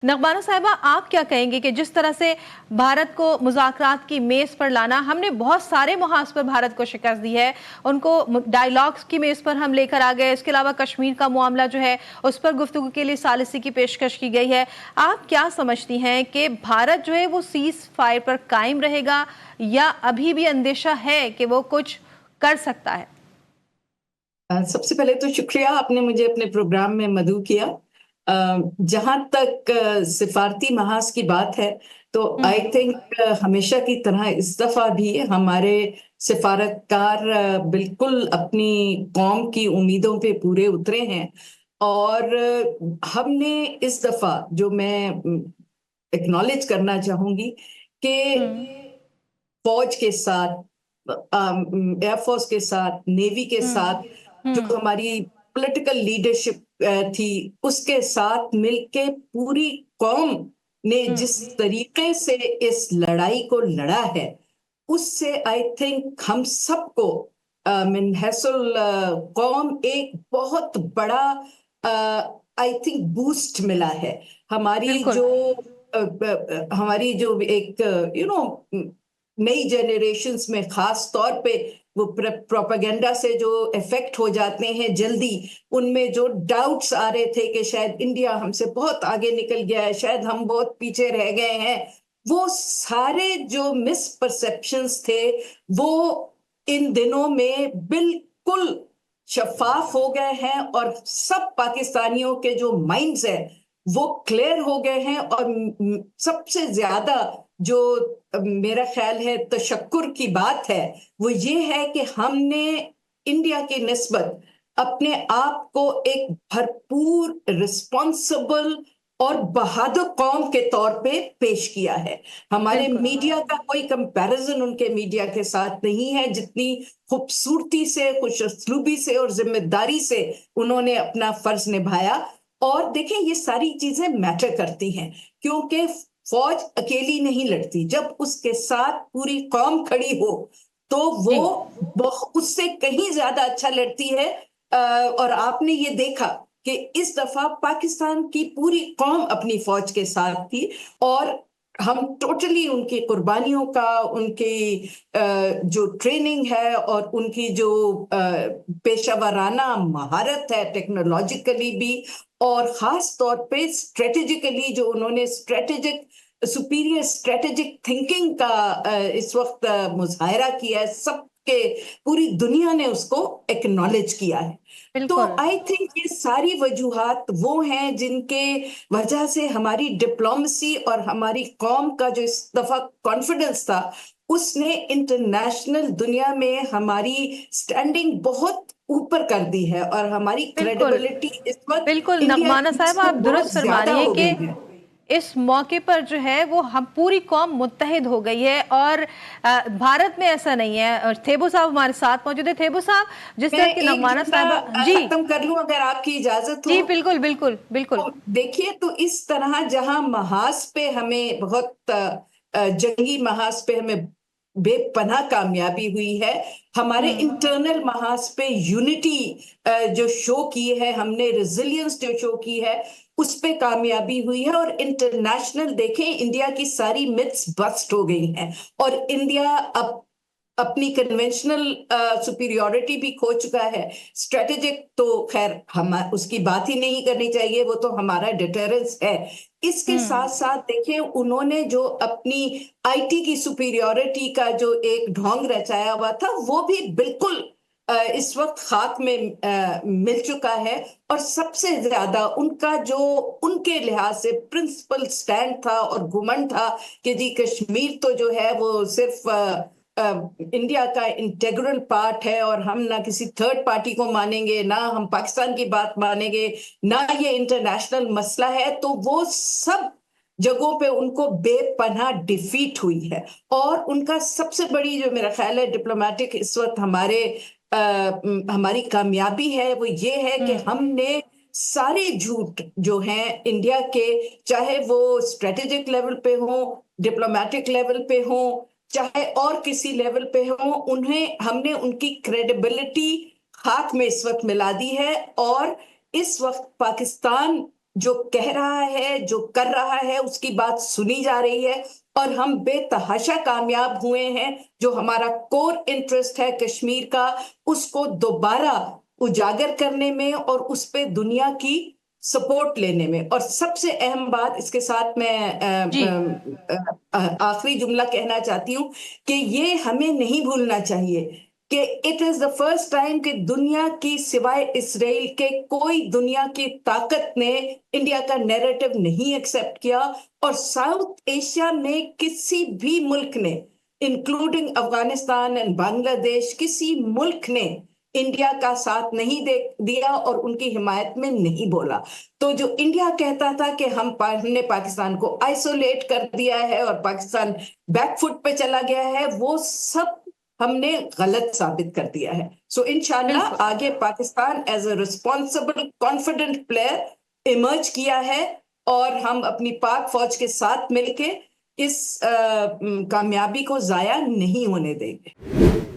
नगबानो साहिबा, आप क्या कहेंगे कि जिस तरह से भारत को मुज़ाकरात की मेज़ पर लाना, हमने बहुत सारे मुहाज पर भारत को शिकस्त दी है, उनको डायलॉग्स की मेज़ पर हम लेकर आ गए। इसके अलावा कश्मीर का मामला जो है उस पर गुफ्तगू के लिए सालिसी की पेशकश की गई है। आप क्या समझती हैं कि भारत जो है वो सीज़ फायर पर कायम रहेगा या अभी भी अंदेशा है कि वो कुछ कर सकता है? सबसे पहले तो शुक्रिया, आपने मुझे अपने प्रोग्राम में मदऊ किया। जहां तक सिफारती महाज की बात है तो आई थिंक हमेशा की तरह इस दफा भी हमारे सिफारतकार बिल्कुल अपनी कौम की उम्मीदों पे पूरे उतरे हैं। और हमने इस दफा जो मैं एक्नॉलेज करना चाहूंगी कि फौज के साथ, एयरफोर्स के साथ, नेवी के साथ, जो हमारी पॉलिटिकल लीडरशिप थी, उसके साथ मिलके पूरी कौम ने जिस तरीके से इस लड़ाई को लड़ा है, उससे आई थिंक हम सबको मिन हैसुल कौम एक बहुत बड़ा आई थिंक बूस्ट मिला है। हमारी बिल्कुल। जो हमारी जो एक नई जनरेशंस में खास तौर पे वो प्रोपेगेंडा से जो इफेक्ट हो जाते हैं जल्दी, उनमें जो डाउट्स आ रहे थे कि शायद इंडिया हमसे बहुत आगे निकल गया है, शायद हम बहुत पीछे रह गए हैं, वो सारे जो मिसपरसेप्शंस थे वो इन दिनों में बिल्कुल शफाफ हो गए हैं और सब पाकिस्तानियों के जो माइंड्स हैं वो क्लियर हो गए हैं। और सबसे ज्यादा जो मेरा ख्याल है तशक्कुर की बात है वो ये है कि हमने इंडिया की निस्बत अपने आप को एक भरपूर रिस्पॉन्सिबल और बहादुर कौम के तौर पे पेश किया है। हमारे बिल्कुल। मीडिया का कोई कंपैरिजन उनके मीडिया के साथ नहीं है, जितनी खूबसूरती से, खुशउस्लूबी से और जिम्मेदारी से उन्होंने अपना फर्ज निभाया। और देखें, ये सारी चीजें मैटर करती हैं क्योंकि फौज अकेली नहीं लड़ती, जब उसके साथ पूरी कौम खड़ी हो तो जी। वो उससे कहीं ज्यादा अच्छा लड़ती है। और आपने ये देखा कि इस दफा पाकिस्तान की पूरी कौम अपनी फौज के साथ थी और हम टोटली उनकी कुर्बानियों का, उनकी जो ट्रेनिंग है और उनकी जो पेशावराना महारत है टेक्नोलॉजिकली भी, और खास तौर पे स्ट्रेटेजिकली जो उन्होंने सुपीरियर स्ट्रेटेजिक थिंकिंग का इस वक्त मुजाहरा किया है, सबके पूरी दुनिया ने उसको एक्नॉलेज किया है। तो बिल्कुल। आई थिंक ये सारी वजूहात वो हैं जिनके वजह से हमारी डिप्लोमेसी और हमारी कौम का जो इस दफा कॉन्फिडेंस था, उसने इंटरनेशनल दुनिया में हमारी स्टैंडिंग बहुत ऊपर कर दी है और हमारी बिल्कुल। क्रेडिबिलिटी इस वक्त बिल्कुल इंडिया नगमाना की साहब, से आप दुरुस्त बहुत फरमा ज्यादा रही हैं हो कि गई है। इस मौके पर जो है वो हम पूरी कौम मुत्तहिद हो गई है और भारत में ऐसा नहीं है। और थेबू साहब हमारे साथ मौजूद है। थेबू साहब, जिस मैं तरह की एक नगमाना जुमला साहब। जी खत्म कर लूं अगर आपकी इजाजत हो। जी, बिल्कुल बिल्कुल बिल्कुल। तो देखिए, तो इस तरह जहां महाज पे हमें बहुत जंगी महाज पे हमें बेपनाह कामयाबी हुई है, हमारे इंटरनल महाज पे यूनिटी जो शो की है हमने, रेजिलियंस जो शो की है, उस पे कामयाबी हुई है। और इंटरनेशनल देखें, इंडिया की सारी मिथ्स बस्ट हो गई हैं और इंडिया अब अपनी कन्वेंशनल सुपीरियोरिटी भी खो चुका है। स्ट्रेटेजिक तो खैर हम उसकी बात ही नहीं करनी चाहिए, वो तो हमारा डिटरेंस है। इसके साथ साथ देखिए, उन्होंने जो अपनी आईटी की सुपीरियोरिटी का जो एक ढोंग रचाया हुआ था, वो भी बिल्कुल इस वक्त खाक में मिल चुका है। और सबसे ज्यादा उनका जो उनके लिहाज से प्रिंसिपल स्टैंड था और घुमंड था कि जी कश्मीर तो जो है वो सिर्फ इंडिया का इंटेग्रल पार्ट है और हम ना किसी थर्ड पार्टी को मानेंगे, ना हम पाकिस्तान की बात मानेंगे, ना ये इंटरनेशनल मसला है, तो वो सब जगहों पे उनको बेपनाह डिफीट हुई है। और उनका सबसे बड़ी जो मेरा ख्याल है डिप्लोमेटिक इस वक्त हमारी कामयाबी है वो ये है कि हमने सारे झूठ जो हैं इंडिया के, चाहे वो स्ट्रेटेजिक लेवल पे हो, डिप्लोमेटिक लेवल पे हो, चाहे और किसी लेवल पे हो, उन्हें हमने उनकी क्रेडिबिलिटी खाक में इस वक्त मिला दी है। और इस वक्त पाकिस्तान जो कह रहा है, जो कर रहा है, उसकी बात सुनी जा रही है और हम बेतहाशा कामयाब हुए हैं। जो हमारा कोर इंटरेस्ट है कश्मीर का, उसको दोबारा उजागर करने में और उस पे दुनिया की सपोर्ट लेने में। और सबसे अहम बात, इसके साथ मैं जी आखिरी जुमला कहना चाहती हूँ कि ये हमें नहीं भूलना चाहिए कि it is the first time कि दुनिया की सिवाय इसराइल के कोई दुनिया की ताकत ने इंडिया का नैरेटिव नहीं एक्सेप्ट किया। और साउथ एशिया में किसी भी मुल्क ने, इंक्लूडिंग अफगानिस्तान एंड बांग्लादेश, किसी मुल्क ने इंडिया का साथ नहीं दिया और उनकी हिमायत में नहीं बोला। तो जो इंडिया कहता था कि हमने पाकिस्तान को आइसोलेट कर दिया है और पाकिस्तान बैकफुट पे चला गया है, वो सब हमने गलत साबित कर दिया है। सो इंशाल्लाह बिल्कुल आगे Pakistan as a responsible confident player emerge किया है और हम अपनी पाक फौज के साथ मिलके इस कामयाबी को जाया नहीं होने देंगे।